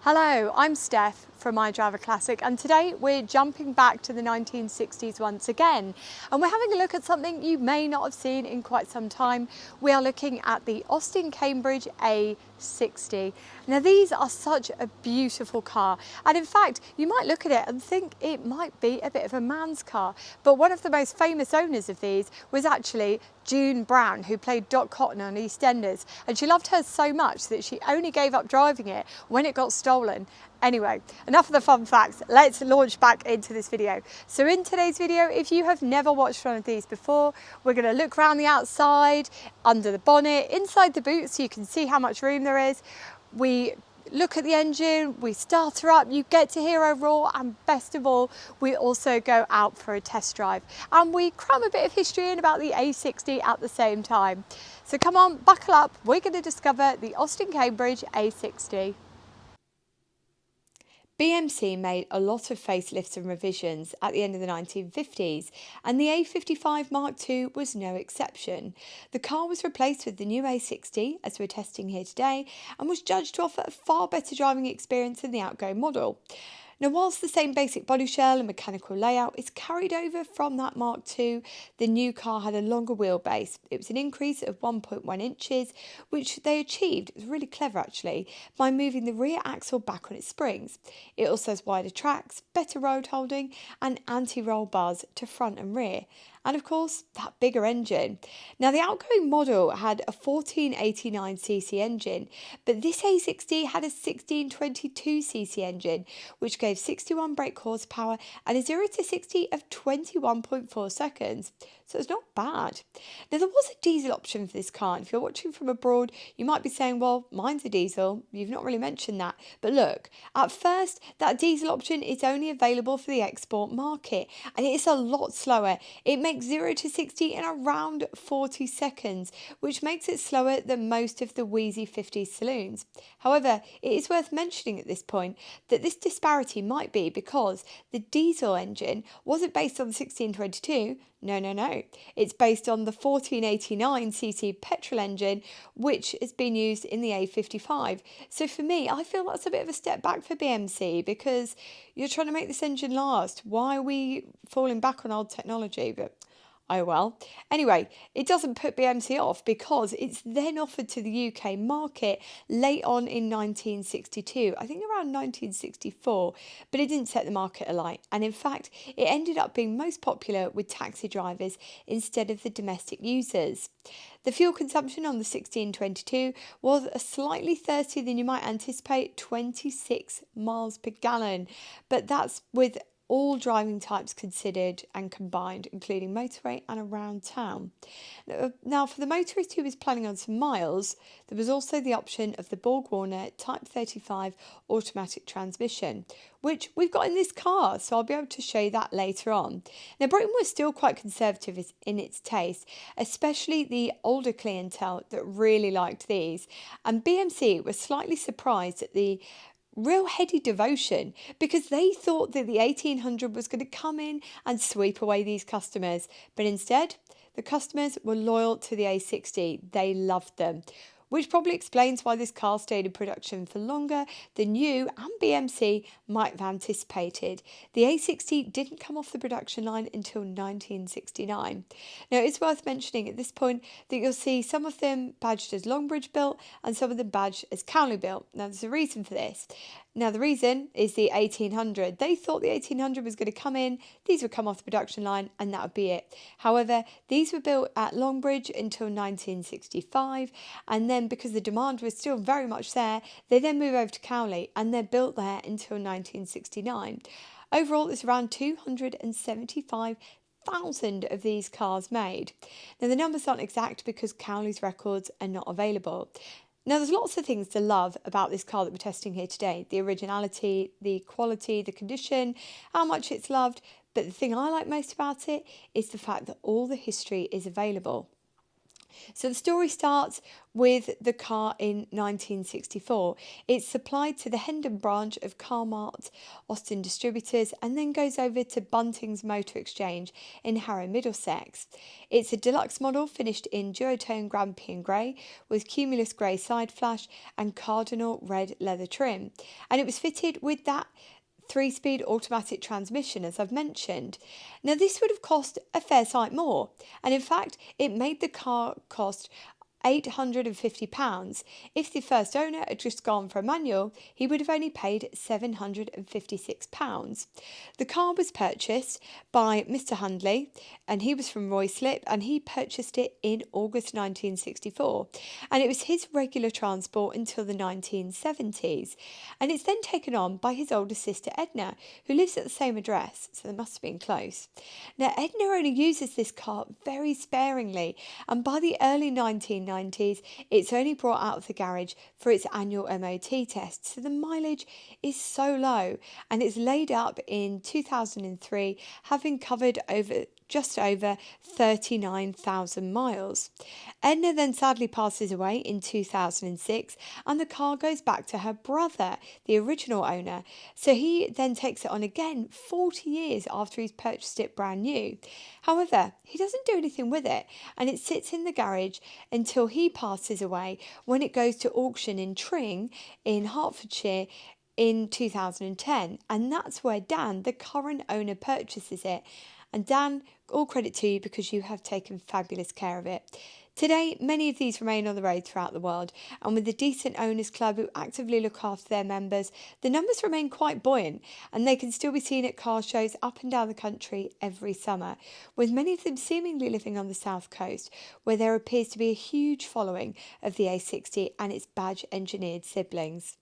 Hello, I'm Steph from iDriver Classic, and today we're jumping back to the 1960s once again, and we're having a look at something you may not have seen in quite some time. We are looking at the Austin Cambridge A60. Now these are such a beautiful car, and in fact you might look at it and think it might be a bit of a man's car, but one of the most famous owners of these was actually June Brown, who played Dot Cotton on EastEnders, and she loved hers so much that she only gave up driving it when it got stolen. Anyway, enough of the fun facts, let's launch back into this video. So in today's video, if you have never watched one of these before, we're going to look around the outside, under the bonnet, inside the boot so you can see how much room there is. We look at the engine, we start her up, you get to hear her roar, and best of all, we also go out for a test drive. And we cram a bit of history in about the A60 at the same time. So come on, buckle up, we're going to discover the Austin Cambridge A60. BMC made a lot of facelifts and revisions at the end of the 1950s, and the A55 Mk2 was no exception. The car was replaced with the new A60, as we're testing here today, and was judged to offer a far better driving experience than the outgoing model. Now, whilst the same basic body shell and mechanical layout is carried over from that Mark II, the new car had a longer wheelbase. It was an increase of 1.1 inches, which they achieved, it was really clever actually, by moving the rear axle back on its springs. It also has wider tracks, better road holding, and anti-roll bars to front and rear. And of course, that bigger engine. Now, the outgoing model had a 1489cc engine, but this A60 had a 1622cc engine, which gave 61 brake horsepower and a 0 to 60 of 21.4 seconds. So it's not bad. Now, there was a diesel option for this car, and if you're watching from abroad, you might be saying, well, mine's a diesel. You've not really mentioned that. But look, at first, that diesel option is only available for the export market, and it's a lot slower. It makes 0 to 60 in around 40 seconds, which makes it slower than most of the wheezy 50 saloons. However, it is worth mentioning at this point that this disparity might be because the diesel engine wasn't based on the 1622. No. It's based on the 1489cc petrol engine, which has been used in the A55. So for me, I feel that's a bit of a step back for BMC because you're trying to make this engine last. Why are we falling back on old technology? But oh well. Anyway, it doesn't put BMC off because it's then offered to the UK market late on in 1962, I think around 1964, but it didn't set the market alight. And in fact, it ended up being most popular with taxi drivers instead of the domestic users. The fuel consumption on the 1622 was a slightly thirstier than you might anticipate, 26 miles per gallon, but that's with all driving types considered and combined, including motorway and around town. Now, for the motorist who was planning on some miles, there was also the option of the Borg-Warner Type 35 automatic transmission, which we've got in this car, so I'll be able to show you that later on. Now, Britain was still quite conservative in its taste, especially the older clientele that really liked these, and BMC was slightly surprised at the real heady devotion because they thought that the 1800 was going to come in and sweep away these customers, but instead the customers were loyal to the A60. They loved them, which probably explains why this car stayed in production for longer than you and BMC might have anticipated. The A60 didn't come off the production line until 1969. Now, it's worth mentioning at this point that you'll see some of them badged as Longbridge built and some of them badged as Cowley built. Now, there's a reason for this. Now, the reason is the 1800. They thought the 1800 was going to come in, these would come off the production line, and that would be it. However, these were built at Longbridge until 1965, and then because the demand was still very much there, they then moved over to Cowley, and they're built there until 1969. Overall, there's around 275,000 of these cars made. Now, the numbers aren't exact because Cowley's records are not available. Now, there's lots of things to love about this car that we're testing here today. The originality, the quality, the condition, how much it's loved. But the thing I like most about it is the fact that all the history is available. So the story starts with the car in 1964. It's supplied to the Hendon branch of Carmart Austin Distributors and then goes over to Bunting's Motor Exchange in Harrow, Middlesex. It's a deluxe model finished in duotone Grampian grey with cumulus grey side flash and cardinal red leather trim. And it was fitted with that 3-speed automatic transmission, as I've mentioned. Now, this would have cost a fair sight more, and in fact, it made the car cost £850. If the first owner had just gone for a manual, he would have only paid £756. The car was purchased by Mr. Hundley, and he was from Ruislip, and he purchased it in August 1964. And it was his regular transport until the 1970s. And it's then taken on by his older sister Edna, who lives at the same address, so they must have been close. Now, Edna only uses this car very sparingly, and by the early 1990s, it's only brought out of the garage for its annual MOT test, so the mileage is so low, and it's laid up in 2003, having covered just over 39,000 miles. Edna then sadly passes away in 2006, and the car goes back to her brother, the original owner, so he then takes it on again 40 years after he's purchased it brand new. However, he doesn't do anything with it, and it sits in the garage until he passes away, when it goes to auction in Tring in Hertfordshire in 2010, and that's where Dan, the current owner, purchases it. And Dan, all credit to you because you have taken fabulous care of it. Today, many of these remain on the road throughout the world, and with the decent owners club who actively look after their members, the numbers remain quite buoyant, and they can still be seen at car shows up and down the country every summer, with many of them seemingly living on the south coast, where there appears to be a huge following of the A60 and its badge-engineered siblings.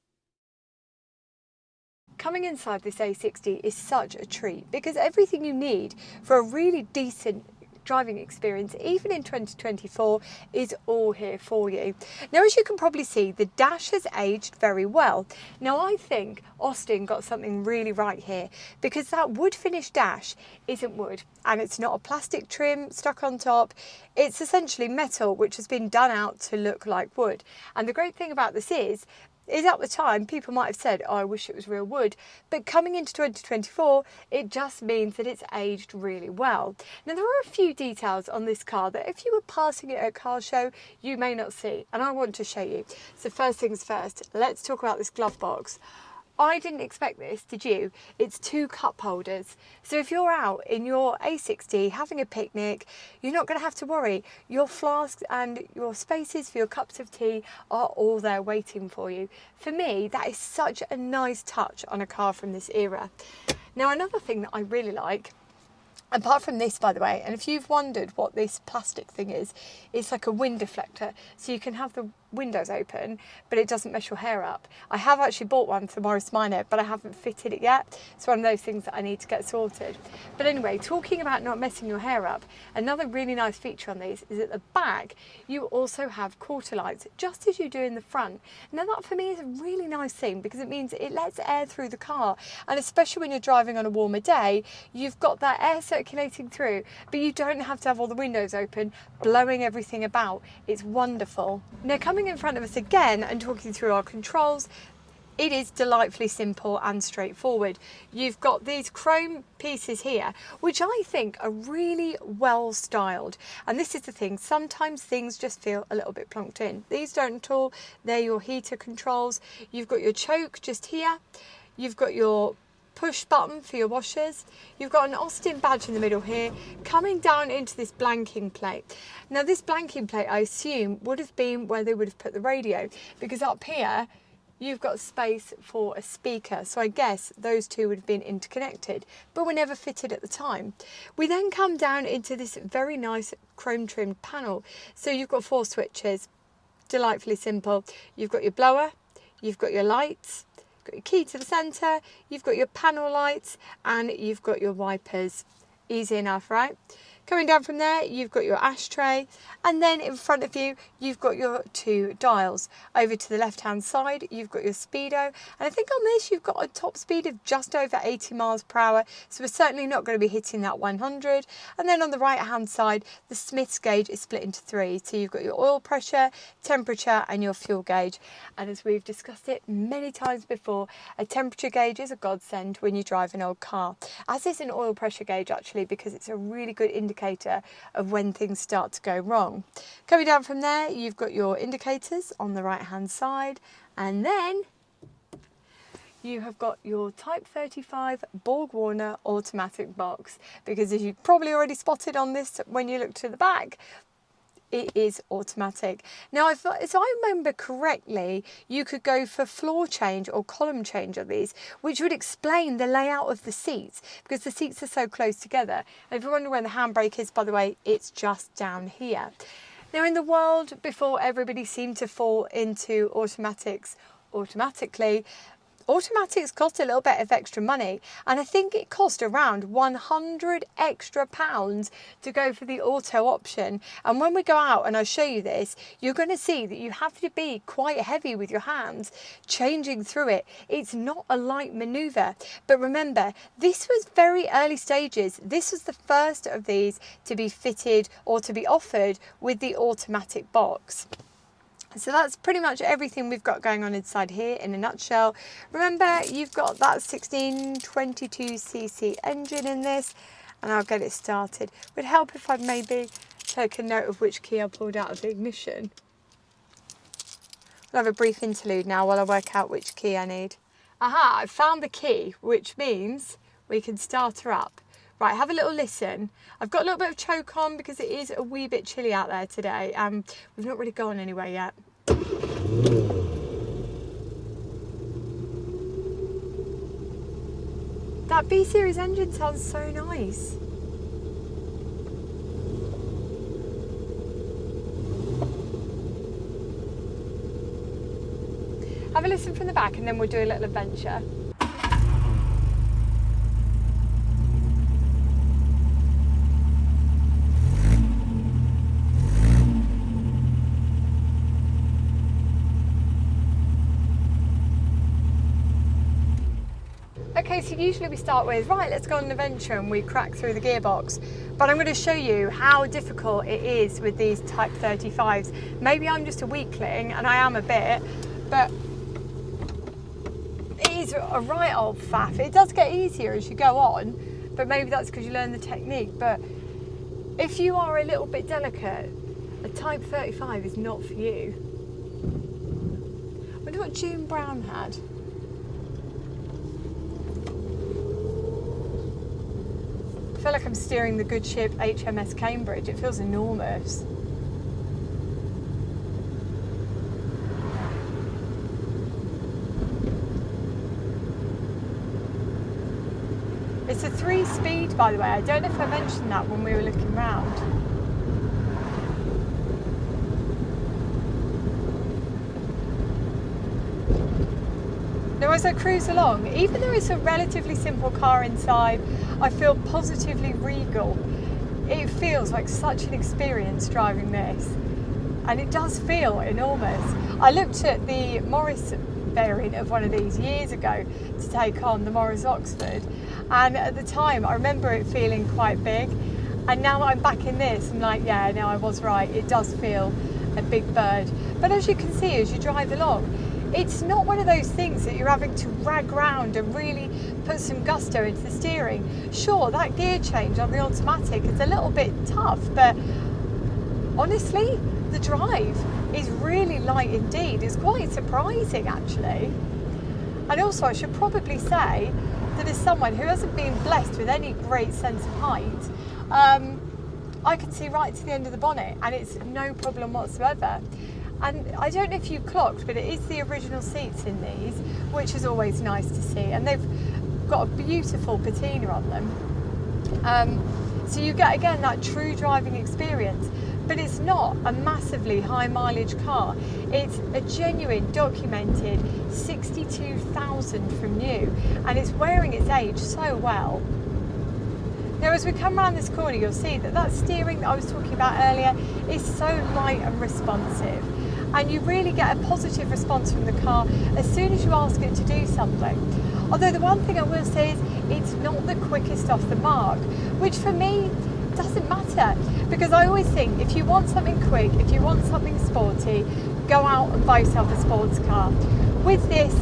Coming inside this A60 is such a treat because everything you need for a really decent driving experience, even in 2024, is all here for you. Now, as you can probably see, the dash has aged very well. Now, I think Austin got something really right here, because that wood finish dash isn't wood, and it's not a plastic trim stuck on top. It's essentially metal which has been done out to look like wood. And the great thing about this is at the time people might have said, oh, I wish it was real wood, but coming into 2024 it just means that it's aged really well. Now, there are a few details on this car that if you were passing it at a car show you may not see, and I want to show you. So first things first, let's talk about this glove box. I didn't expect this, did you? It's 2 cup holders. So if you're out in your A60 having a picnic, you're not going to have to worry. Your flasks and your spaces for your cups of tea are all there waiting for you. For me, that is such a nice touch on a car from this era. Now, another thing that I really like, apart from this, by the way, and if you've wondered what this plastic thing is, it's like a wind deflector, so you can have the windows open but it doesn't mess your hair up. I have actually bought one for Morris Minor, but I haven't fitted it yet. It's one of those things that I need to get sorted. But anyway, talking about not messing your hair up, another really nice feature on these is at the back you also have quarter lights, just as you do in the front. Now, that for me is a really nice thing because it means it lets air through the car, and especially when you're driving on a warmer day, you've got that air circulating through, but you don't have to have all the windows open blowing everything about. It's wonderful. Now, coming in front of us again and talking through our controls, it is delightfully simple and straightforward. You've got these chrome pieces here, which I think are really well styled. And this is the thing, sometimes things just feel a little bit plonked in. These don't at all. They're your heater controls. You've got your choke just here. You've got your push button for your washers. You've got an Austin badge in the middle here, coming down into this blanking plate. Now, this blanking plate, I assume, would have been where they would have put the radio, because up here you've got space for a speaker, so I guess those two would have been interconnected, but were never fitted at the time. We then come down into this very nice chrome trimmed panel. So you've got 4 switches, delightfully simple. You've got your blower, you've got your lights, got your key to the centre, you've got your panel lights, and you've got your wipers. Easy enough, right? Coming down from there, you've got your ashtray, and then in front of you, you've got your 2 dials. Over to the left-hand side, you've got your speedo, and I think on this, you've got a top speed of just over 80 miles per hour, so we're certainly not going to be hitting that 100. And then on the right-hand side, the Smith's gauge is split into 3. So you've got your oil pressure, temperature, and your fuel gauge. And as we've discussed it many times before, a temperature gauge is a godsend when you drive an old car, as is an oil pressure gauge actually, because it's a really good indicator of when things start to go wrong. Coming down from there, you've got your indicators on the right hand side, and then you have got your Type 35 Borg-Warner automatic box, because as you've probably already spotted on this when you look to the back, it is automatic. Now, if I remember correctly, you could go for floor change or column change on these, which would explain the layout of the seats, because the seats are so close together. And if you're wondering where the handbrake is, by the way, it's just down here. Now, in the world before everybody seemed to fall into automatics automatically, automatics cost a little bit of extra money, and I think it cost around £100 extra to go for the auto option. And when we go out and I show you this, you're going to see that you have to be quite heavy with your hands changing through it. It's not a light manoeuvre. But remember, this was very early stages. This was the first of these to be fitted or to be offered with the automatic box. So that's pretty much everything we've got going on inside here in a nutshell. Remember, you've got that 1622cc engine in this, and I'll get it started. It would help if I'd maybe take a note of which key I pulled out of the ignition. We'll have a brief interlude now while I work out which key I need. Aha, I found the key, which means we can start her up. Right, have a little listen. I've got a little bit of choke on because it is a wee bit chilly out there today. We've not really gone anywhere yet. That B-Series engine sounds so nice. Have a listen from the back and then we'll do a little adventure. Okay, so usually we start with, right, let's go on an adventure, and we crack through the gearbox. But I'm going to show you how difficult it is with these Type 35s. Maybe I'm just a weakling, and I am a bit, but it is a right old faff. It does get easier as you go on, but maybe that's because you learn the technique. But if you are a little bit delicate, a Type 35 is not for you. I wonder what June Brown had. I feel like I'm steering the good ship HMS Cambridge. It feels enormous. It's a 3-speed, by the way. I don't know if I mentioned that when we were looking round. Now, as I cruise along, even though it's a relatively simple car inside, I feel positively regal. It feels like such an experience driving this, and it does feel enormous. I looked at the Morris variant of one of these years ago to take on the Morris Oxford, and at the time I remember it feeling quite big, and now that I'm back in this, I'm like, yeah, no, I was right, it does feel a big bird. But as you can see, as you drive along, it's not one of those things that you're having to rag round and really put some gusto into the steering. Sure, that gear change on the automatic is a little bit tough, but honestly, the drive is really light indeed. It's quite surprising, actually. And also, I should probably say that as someone who hasn't been blessed with any great sense of height, I can see right to the end of the bonnet, and it's no problem whatsoever. And I don't know if you clocked, but it is the original seats in these, which is always nice to see. And they've got a beautiful patina on them. So you get, again, that true driving experience. But it's not a massively high mileage car. It's a genuine, documented 62,000 from new. And it's wearing its age so well. Now as we come around this corner, you'll see that that steering that I was talking about earlier is so light and responsive, and you really get a positive response from the car as soon as you ask it to do something. Although the one thing I will say is it's not the quickest off the mark, which for me doesn't matter, because I always think if you want something quick, if you want something sporty, go out and buy yourself a sports car. With this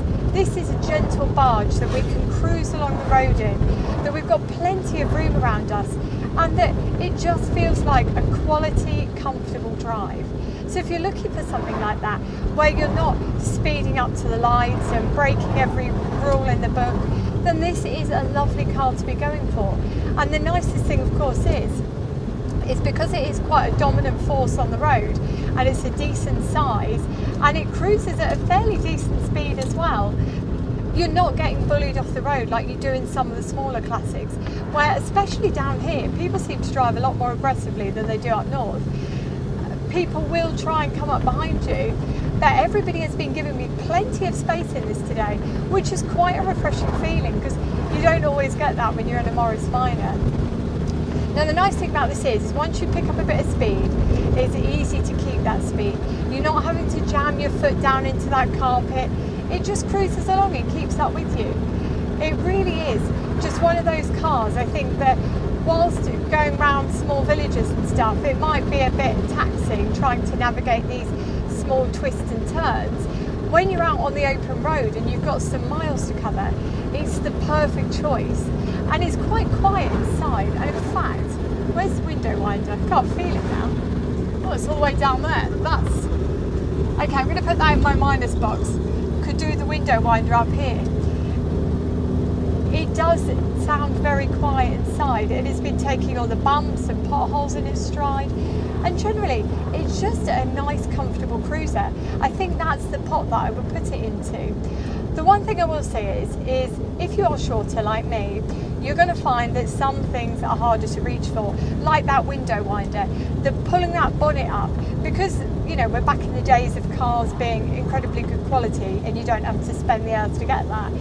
is a gentle barge that we can cruise along the road in, that we've got plenty of room around us, and that it just feels like a quality, comfortable drive. So if you're looking for something like that, where you're not speeding up to the lights and breaking every rule in the book, then this is a lovely car to be going for. And the nicest thing, of course, is because it is quite a dominant force on the road, and it's a decent size, and it cruises at a fairly decent speed as well. You're not getting bullied off the road like you do in some of the smaller classics, where especially down here, people seem to drive a lot more aggressively than they do up north. People will try and come up behind you, but everybody has been giving me plenty of space in this today, which is quite a refreshing feeling, because you don't always get that when you're in a Morris Minor. Now the nice thing about this is once you pick up a bit of speed, it's easy to keep that speed. You're not having to jam your foot down into that carpet. It just cruises along and keeps up with you. It really is just one of those cars, I think, that whilst going around small villages and stuff, it might be a bit taxing trying to navigate these small twists and turns. When you're out on the open road and you've got some miles to cover, it's the perfect choice. And it's quite quiet inside. And in fact, where's the window winder? I can't feel it now. Oh, it's all the way down there. That's... Okay, I'm going to put that in my minus box. Could do the window winder up here. It does sound very quiet inside. It has been taking all the bumps and potholes in its stride. And generally, it's just a nice, comfortable cruiser. I think that's the pot that I would put it into. The one thing I will say is if you are shorter like me, you're going to find that some things are harder to reach for, like that window winder, pulling that bonnet up, because you know we're back in the days of cars being incredibly good quality and you don't have to spend the earth to get that.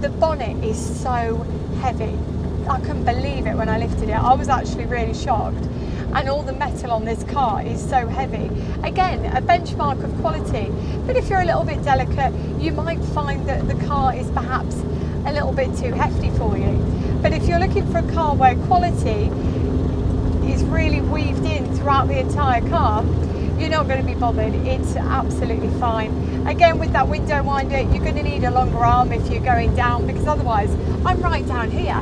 The bonnet is so heavy. I couldn't believe it when I lifted it. I was actually really shocked. And all the metal on this car is so heavy. Again, a benchmark of quality. But if you're a little bit delicate, you might find that the car is perhaps a little bit too hefty for you. But if you're looking for a car where quality is really weaved in throughout the entire car, you're not going to be bothered. It's absolutely fine. Again, with that window winder, you're going to need a longer arm if you're going down, because otherwise, I'm right down here.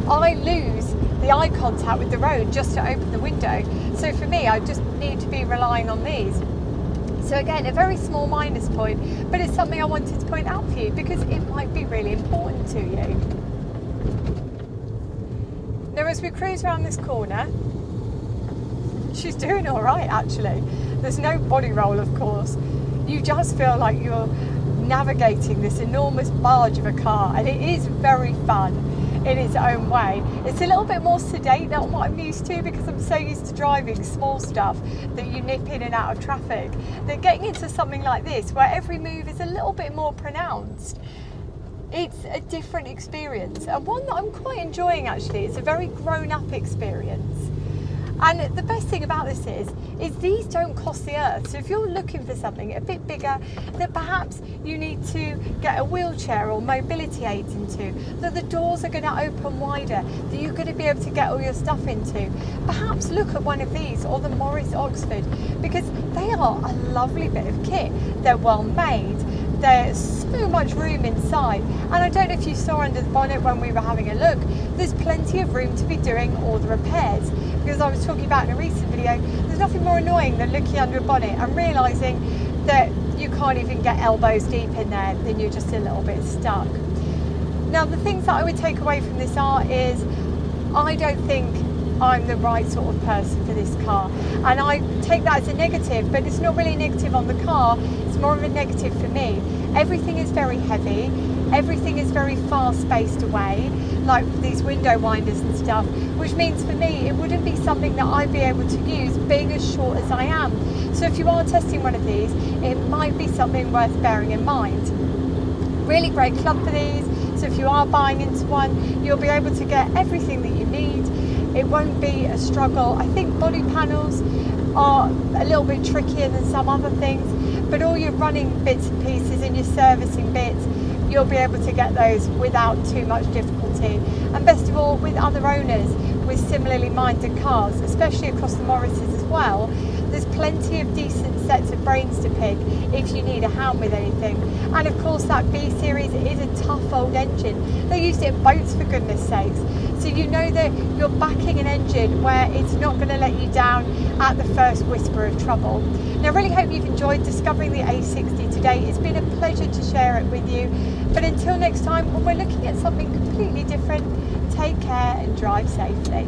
I lose the eye contact with the road just to open the window. So for me, I just need to be relying on these. So again, a very small minus point, but it's something I wanted to point out for you because it might be really important to you. Now as we cruise around this corner, she's doing all right actually. There's no body roll, of course. You just feel like you're navigating this enormous barge of a car, and it is very fun in its own way. It's a little bit more sedate than what I'm used to, because I'm so used to driving small stuff that you nip in and out of traffic, that getting into something like this where every move is a little bit more pronounced, it's a different experience, and one that I'm quite enjoying actually. It's a very grown-up experience. And the best thing about this is these don't cost the earth. So if you're looking for something a bit bigger that perhaps you need to get a wheelchair or mobility aids into, that the doors are going to open wider, that you're going to be able to get all your stuff into, perhaps look at one of these or the Morris Oxford, because they are a lovely bit of kit. They're well made. There's so much room inside, and I don't know if you saw under the bonnet when we were having a look, there's plenty of room to be doing all the repairs, because I was talking about in a recent video, there's nothing more annoying than looking under a bonnet and realising that you can't even get elbows deep in there, then you're just a little bit stuck. Now the things that I would take away from this is I don't think I'm the right sort of person for this car, and I take that as a negative, but it's not really a negative on the car, it's more of a negative for me. Everything is very heavy, everything is very far spaced away, like these window winders and stuff, which means for me it wouldn't be something that I'd be able to use being as short as I am. So if you are testing one of these, it might be something worth bearing in mind. Really great club for these, So if you are buying into one, you'll be able to get everything that you need. It won't be a struggle. I think body panels are a little bit trickier than some other things, but all your running bits and pieces and your servicing bits, you'll be able to get those without too much difficulty. And best of all, with other owners with similarly minded cars, especially across the Morrises as well, there's plenty of decent sets of brains to pick if you need a hand with anything. And of course that B series is a tough old engine. They used it in boats, for goodness sakes. So you know that you're backing an engine where it's not going to let you down at the first whisper of trouble. Now I really hope you've enjoyed discovering the A60 today. It's been a pleasure to share it with you. But until next time, when we're looking at something completely different, take care and drive safely.